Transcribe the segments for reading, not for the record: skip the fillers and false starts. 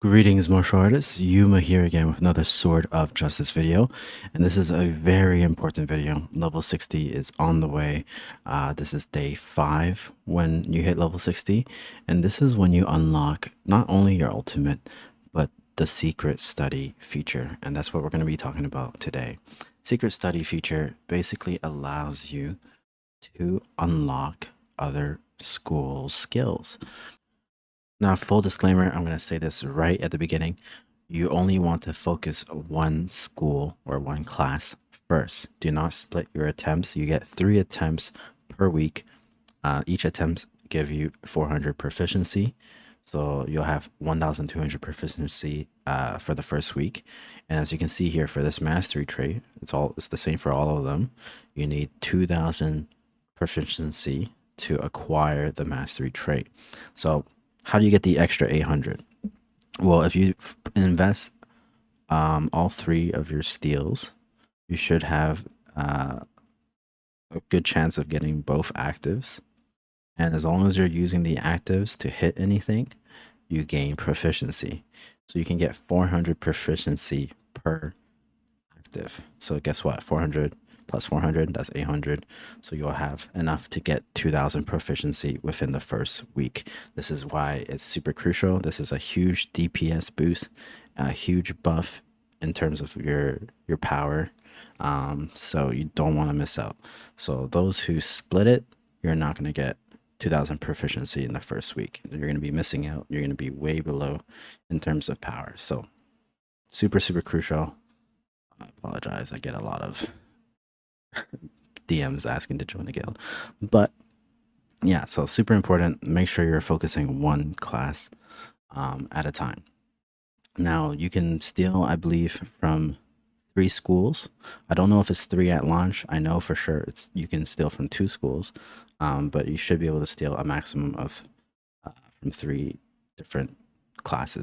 Greetings, martial artists. Yuuma here again with another Sword of Justice video. And this is a very important video. Level 60 is on the way. This is day 5 when you hit level 60. And this is when you unlock not only your ultimate, but the secret study feature. And that's what we're going to be talking about today. Secret study feature basically allows you to unlock other school skills. Now, full disclaimer, I'm going to say this right at the beginning. You only want to focus one school or one class first. Do not split your attempts. You get 3 attempts per week. Each attempt give you 400 proficiency. So you'll have 1,200 proficiency for the first week. And as you can see here for this mastery trait, it's the same for all of them. You need 2,000 proficiency to acquire the mastery trait. So how do you get the extra 800? Well, if you invest all 3 of your steals, you should have a good chance of getting both actives. And as long as you're using the actives to hit anything, you gain proficiency. So you can get 400 proficiency per active. So guess what? 400 plus 400, that's 800. So you'll have enough to get 2,000 proficiency within the first week. This is why it's super crucial. This is a huge DPS boost, a huge buff in terms of your power. So you don't want to miss out. So those who split it, you're not going to get 2,000 proficiency in the first week. You're going to be missing out. You're going to be way below in terms of power. So super, super crucial. I apologize. I get a lot of DMs asking to join the guild. But yeah, so super important. Make sure you're focusing one class at a time. Now you can steal, I believe, from 3 schools. I don't know if it's 3 at launch. I know for sure you can steal from 2 schools, but you should be able to steal a maximum of from 3 different class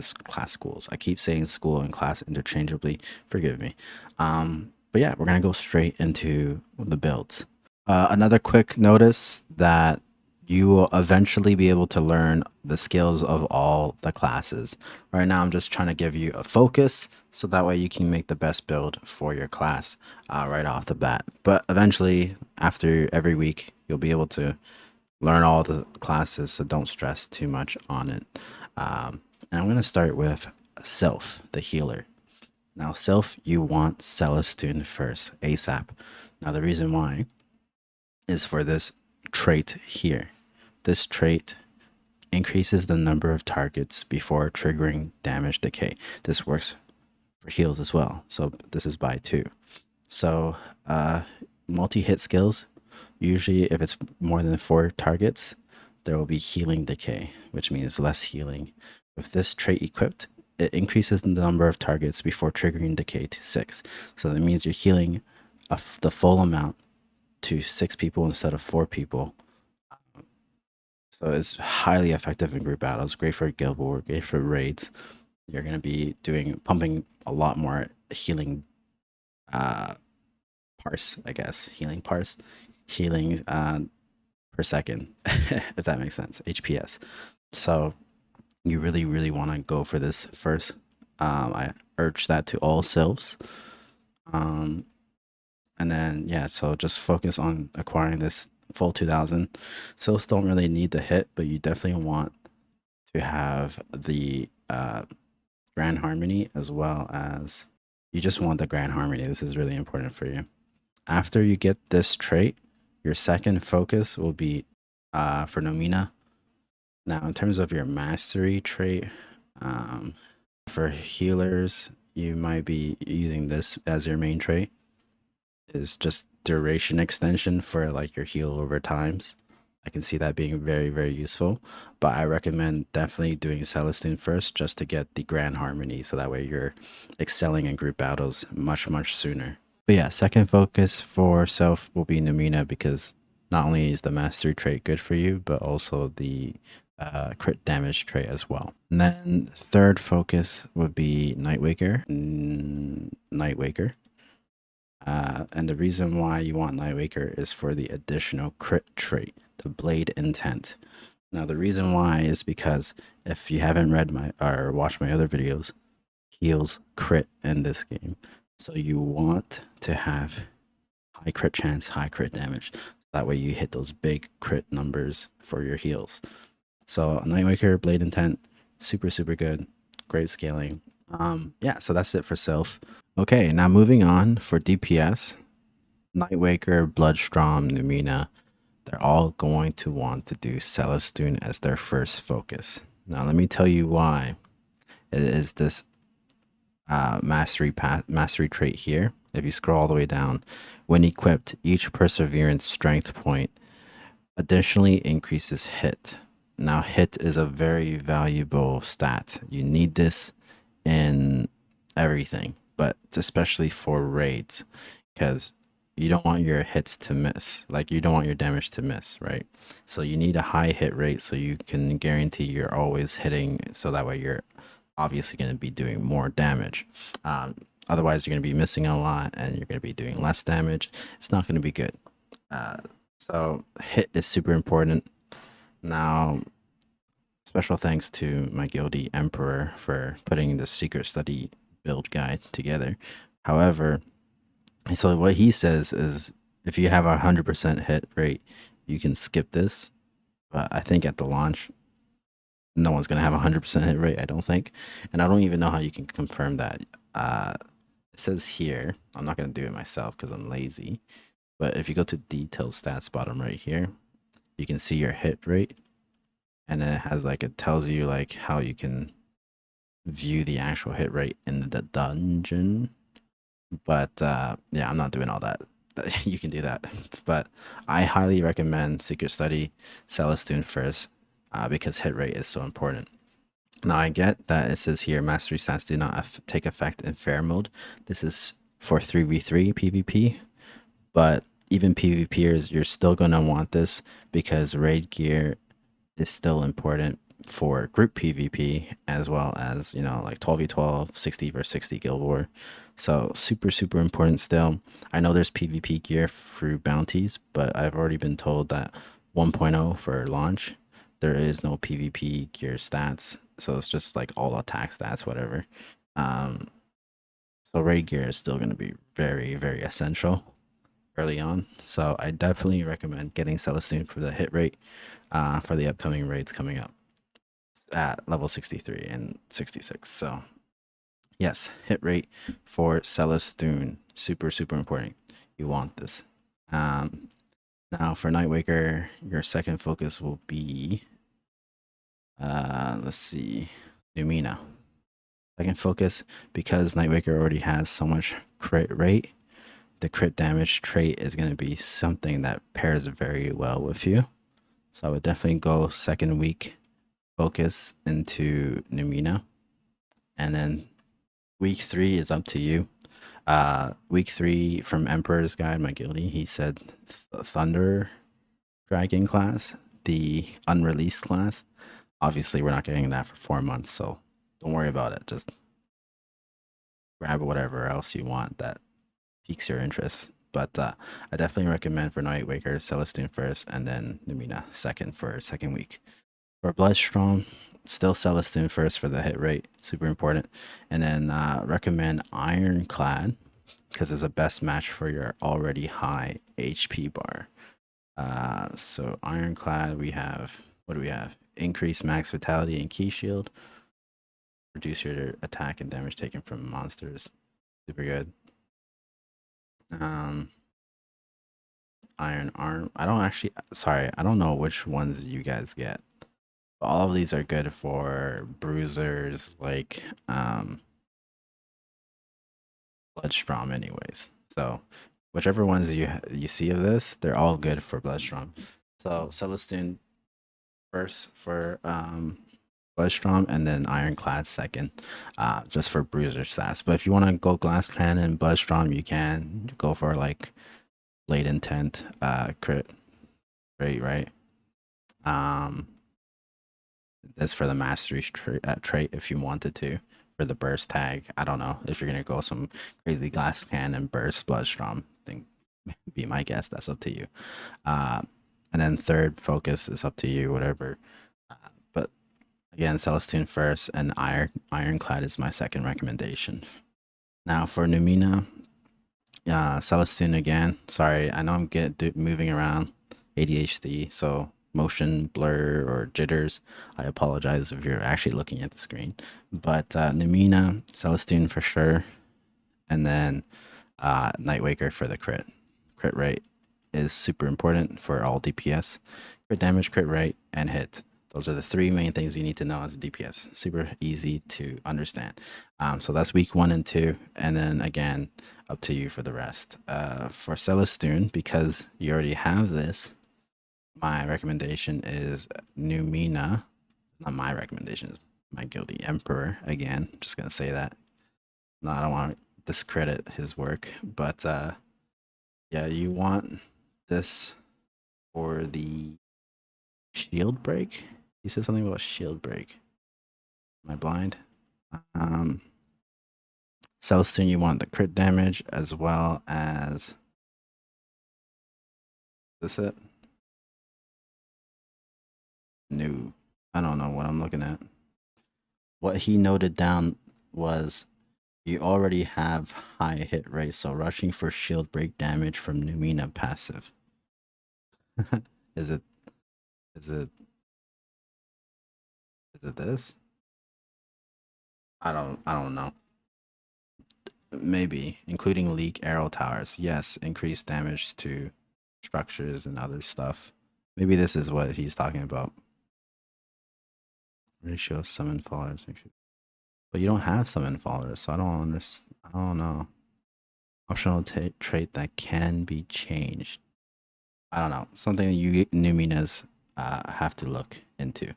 schools. I keep saying school and class interchangeably. Forgive me. But yeah, we're going to go straight into the builds. Another quick notice that you will eventually be able to learn the skills of all the classes. Right now, I'm just trying to give you a focus so that way you can make the best build for your class right off the bat. But eventually, after every week, you'll be able to learn all the classes, so don't stress too much on it. And I'm going to start with Sylph, the healer. Now, Sylph, you want Celestune first, ASAP. Now, the reason why is for this trait here. This trait increases the number of targets before triggering damage decay. This works for heals as well. So this is by 2. So multi-hit skills, usually if it's more than 4 targets, there will be healing decay, which means less healing. With this trait equipped, it increases the number of targets before triggering decay to 6. So that means you're healing the full amount to 6 people instead of 4 people. So it's highly effective in group battles, great for guild war, great for raids. You're going to be pumping a lot more healing parse, I guess. Healing parse. Healing per second, if that makes sense. HPS. So you really, really want to go for this first. I urge that to all Sylphs. And then, yeah, so just focus on acquiring this full 2,000. Sylphs don't really need the hit, but you definitely want to have the Grand Harmony, as well as you just want the Grand Harmony. This is really important for you. After you get this trait, your second focus will be for Numina. Now, in terms of your mastery trait, for healers, you might be using this as your main trait. Is just duration extension for like your heal over times. I can see that being very, very useful, but I recommend definitely doing Celestune first just to get the Grand Harmony, so that way you're excelling in group battles much, much sooner. But yeah, second focus for Sylph will be Numina, because not only is the mastery trait good for you, but also the crit damage trait as well. And then third focus would be Nightwaker. And the reason why you want Nightwaker is for the additional crit trait, the Blade Intent. Now, the reason why is because if you haven't read my or watched my other videos, heals crit in this game. So you want to have high crit chance, high crit damage. That way you hit those big crit numbers for your heals. So Nightwaker, Blade Intent, super, super good. Great scaling. Yeah, so that's it for Sylph. Okay, now moving on for DPS, Nightwaker, Bloodstrom, Numina, they're all going to want to do Celestune as their first focus. Now, let me tell you why. It is this mastery trait here. If you scroll all the way down, when equipped, each perseverance strength point additionally increases hit. Now, hit is a very valuable stat. You need this in everything, but especially for raids, because you don't want your hits to miss. Like, you don't want your damage to miss, right? So you need a high hit rate so you can guarantee you're always hitting, so that way you're obviously going to be doing more damage. Otherwise, you're going to be missing a lot and you're going to be doing less damage. It's not going to be good. Uh, so hit is super important. Now, special thanks to my guildie Emperor for putting the secret study build guide together. However, so what he says is if you have a 100% hit rate, you can skip this. But I think at the launch, no one's going to have a 100% hit rate, I don't think. And I don't even know how you can confirm that. It says here, I'm not going to do it myself because I'm lazy. But if you go to detailed stats bottom right here, you can see your hit rate. And then it has like, it tells you like how you can view the actual hit rate in the dungeon. But yeah, I'm not doing all that. You can do that. But I highly recommend Secret Study Celestune first because hit rate is so important. Now, I get that it says here mastery stats do not take effect in fair mode. This is for 3v3 PvP, but even PvPers, you're still going to want this because raid gear is still important for group PvP as well as, you know, like 12v12, 60 versus 60 Guild War. So super, super important still. I know there's PvP gear through bounties, but I've already been told that 1.0 for launch, there is no PvP gear stats. So it's just like all attack stats, whatever. So raid gear is still going to be very, very essential early on. So I definitely recommend getting Celestune for the hit rate for the upcoming raids coming up at level 63 and 66. So yes, hit rate for Celestune, super, super important. You want this. Now for Nightwaker, your second focus will be, let's see, Numina. Second focus, because Nightwaker already has so much crit rate, the crit damage trait is going to be something that pairs very well with you. So I would definitely go second week focus into Numina. And then week 3 is up to you. Week 3 from Emperor's Guide, my guildie, he said Thunder Dragon class, the unreleased class. Obviously, we're not getting that for 4 months, so don't worry about it. Just grab whatever else you want that piques your interest. But I definitely recommend for Nightwaker, Celestune first, and then Numina second for second week. For Bloodstrom, still Celestune first for the hit rate, super important. And then recommend Ironclad because it's a best match for your already high HP bar. So Ironclad, we have, what do we have? Increase max vitality and key shield. Reduce your attack and damage taken from monsters. Super good. Iron arm. I don't actually, sorry, I don't know which ones you guys get. But all of these are good for bruisers like Bloodstrom anyways. So whichever ones you see of this, they're all good for Bloodstrom. So Celestune first for Bloodstrom, and then Ironclad second, just for bruiser stats. But if you want to go Glass Cannon, Bloodstrom, you can go for like Blade Intent, crit rate, right? That's for the mastery trait if you wanted to. For the burst tag, I don't know if you're gonna go some crazy Glass Cannon burst Bloodstrom thing. Be my guess. That's up to you. And then third focus is up to you. Whatever Again, Celestune first, and Ironclad is my second recommendation. Now for Numina, Celestune again. Sorry, I know I'm moving around, ADHD, so motion blur or jitters. I apologize if you're actually looking at the screen. But Numina, Celestune for sure, and then Nightwaker for the crit. Crit rate is super important for all DPS. Crit damage, crit rate, and hit. Those are the three main things you need to know as a DPS. Super easy to understand. So that's week 1 and 2, and then again, up to you for the rest. For Celestune, because you already have this, my recommendation is Numina. Not my recommendation, is my guilty emperor. Again, just gonna say that. No, I don't want to discredit his work, but yeah, you want this for the shield break. You said something about shield break. Am I blind? Celestine, you want the crit damage as well as this it? No, I don't know what I'm looking at. What he noted down was you already have high hit rate, so rushing for shield break damage from Numina passive. Is it this? I don't know. Maybe including leak arrow towers. Yes, increased damage to structures and other stuff. Maybe this is what he's talking about. Ratio summon followers. But you don't have summon followers, so I don't understand. I don't know. Optional trait that can be changed. I don't know. Something you Numinas have to look into.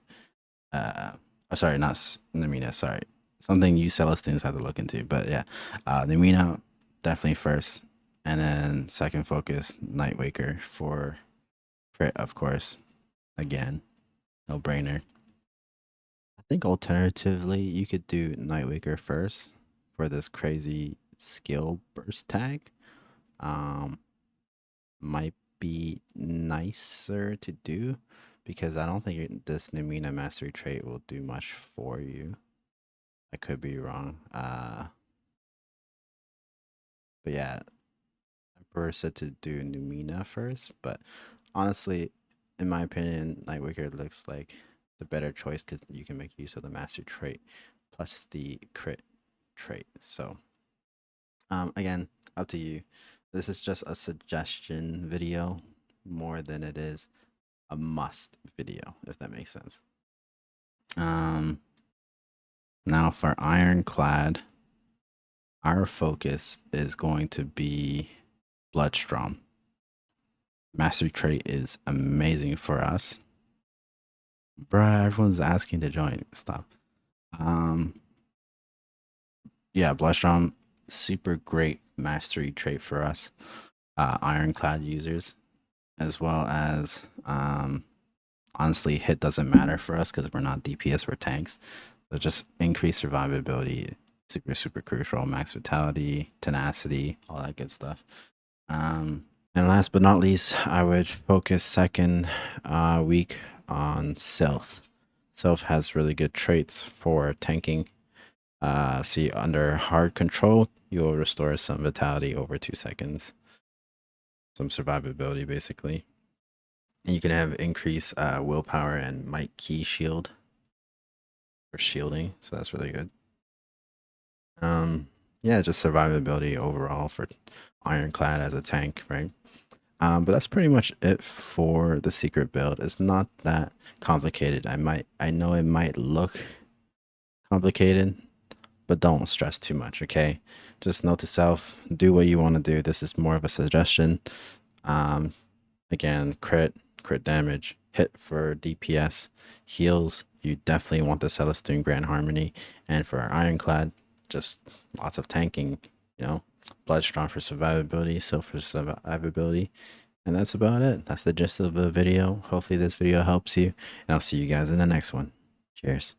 Sorry, not Numina. Sorry, something you Celestines have to look into. But yeah, Numina definitely first, and then second focus Nightwaker for crit, of course. Again, no brainer. I think alternatively you could do Nightwaker first for this crazy skill burst tag. Might be nicer to do because I don't think this Numina mastery trait will do much for you. I could be wrong. But yeah, Emperor said to do Numina first, but honestly, in my opinion, Nightwaker looks like the better choice because you can make use of the mastery trait plus the crit trait. So, again, up to you. This is just a suggestion video more than it is a must video, if that makes sense. Now for Ironclad, our focus is going to be Bloodstrom. Mastery trait is amazing for us. Bruh, everyone's asking to join. Stop. Yeah, Bloodstrom, super great mastery trait for us, Ironclad users, as well as honestly, hit doesn't matter for us because we're not DPS, we're tanks. So just increased survivability, super crucial. Max vitality, tenacity, all that good stuff. And last but not least, I would focus second week on Sylph. Sylph has really good traits for tanking. See, under hard control, you will restore some vitality over 2 seconds. Some survivability, basically. And you can have increased willpower and might key shield for shielding, so that's really good. Yeah, just survivability overall for Ironclad as a tank, right? But that's pretty much it for the secret build. It's not that complicated. I know it might look complicated, but don't stress too much, okay? Just note to self, do what you want to do. This is more of a suggestion. Again, crit damage, hit for DPS, heals. You definitely want the Celestine Grand Harmony, and for Ironclad, just lots of tanking, you know, Bloodstrom for survivability, Sylph for survivability, and that's about it. That's the gist of the video. Hopefully this video helps you, and I'll see you guys in the next one. Cheers.